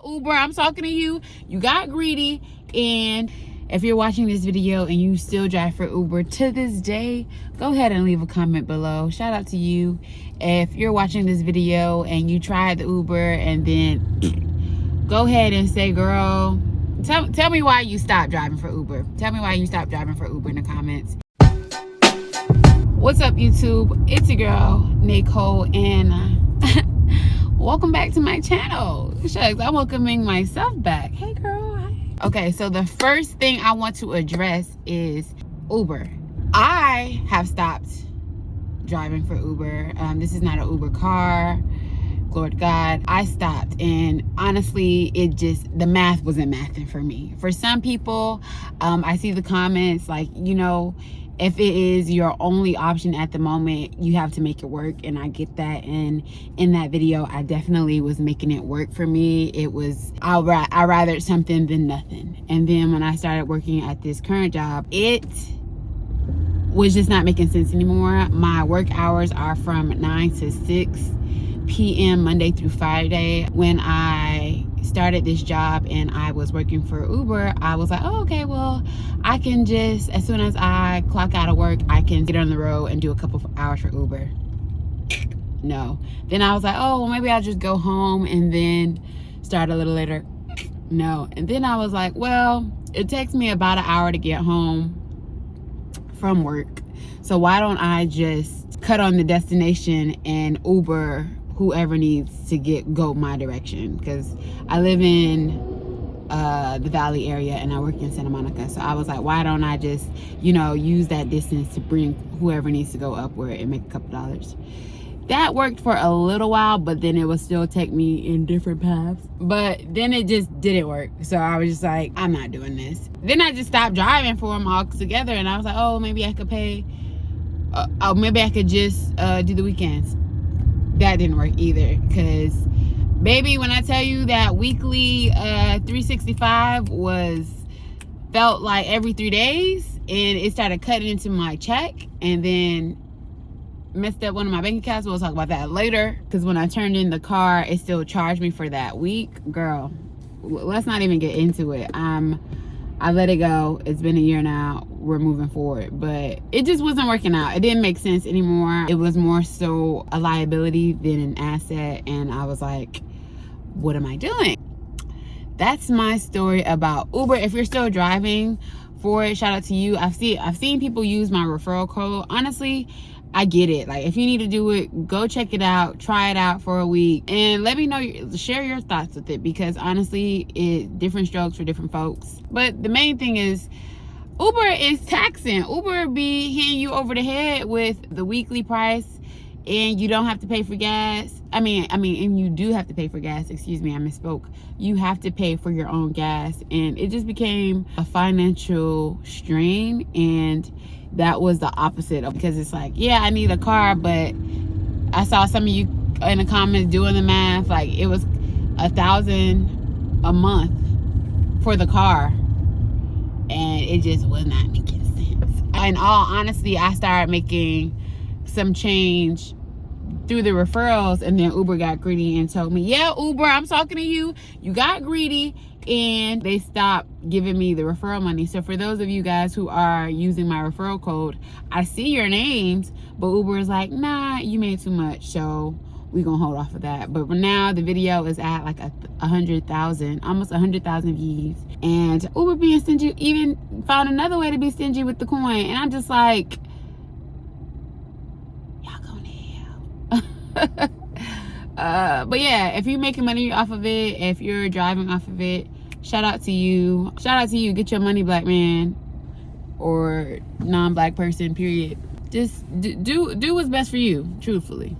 Uber, I'm talking to you. You got greedy. And if you're watching this video and you still drive for Uber to this day, go ahead and leave a comment below. Shout out to you. If you're watching this video and you tried the Uber and then go ahead and say, girl, tell me why you stopped driving for Uber. Tell me why you stopped driving for Uber in the comments. What's up, YouTube? It's your girl, Nicole, and welcome back to my channel. Shucks, I'm welcoming myself back. Hey, girl. Hi. Okay, so the first thing I want to address is Uber. I have stopped driving for Uber. This is not an Uber car. Lord God, I stopped, and honestly, the math wasn't mathing for me. For some people, I see the comments like, you know, if it is your only option at the moment, you have to make it work, and I get that. And in that video, I definitely was making it work for me. It was, I rather something than nothing. And then when I started working at this current job, it was just not making sense anymore. My work hours are from 9 to 6 p.m. Monday through Friday. When I started this job and I was working for Uber, I was like, oh, okay, well, I can just, as soon as I clock out of work, I can get on the road and do a couple of hours for Uber. No. Then I was like, oh, well, maybe I'll just go home and then start a little later. No. And then I was like, well, it takes me about an hour to get home from work, so why don't I just cut on the destination and Uber whoever needs to go my direction, because I live in the Valley area and I work in Santa Monica. So I was like, why don't I just, you know, use that distance to bring whoever needs to go upward and make a couple dollars. That worked for a little while, but then it would still take me in different paths. But then it just didn't work. So I was just like, I'm not doing this. Then I just stopped driving for them all together, and I was like, oh, maybe I could pay, maybe I could just do the weekends. That didn't work either, because baby, when I tell you that weekly 365 felt like every 3 days, and it started cutting into my check, and then messed up one of my bank accounts. We'll talk about that later, because when I turned in the car, it still charged me for that week. Girl, let's not even get into it. I let it go. It's been a year now. We're moving forward, but it just wasn't working out. It didn't make sense anymore. It was more so a liability than an asset, and I was like, what am I doing? That's my story about Uber. If you're still driving for it, shout out to you. I've seen people use my referral code. Honestly, I get it. Like, if you need to do it, go check it out, try it out for a week, and let me know, share your thoughts with it, because honestly, different strokes for different folks. But the main thing is, Uber is taxing. Uber be hitting you over the head with the weekly price, and you don't have to pay for gas. I mean, and you do have to pay for gas. Excuse me, I misspoke. You have to pay for your own gas, and it just became a financial strain. And that was the opposite, because it's like, yeah, I need a car, but I saw some of you in the comments doing the math, like it was $1,000 a month for the car, and it just was not making sense. In all honesty, I started making some change through the referrals, and then Uber got greedy and told me, yeah, Uber, I'm talking to you. You got greedy, and they stopped giving me the referral money. So for those of you guys who are using my referral code, I see your names, but Uber is like, nah, you made too much, so we're gonna hold off of that. But for now, the video is at like 100,000, almost 100,000 views, and Uber being stingy even found another way to be stingy with the coin. And I'm just like, y'all going to hell. But yeah, if you're making money off of it, if you're driving off of it, shout out to you. Shout out to you. Get your money, black man or non-black person, period. Just do what's best for you, truthfully.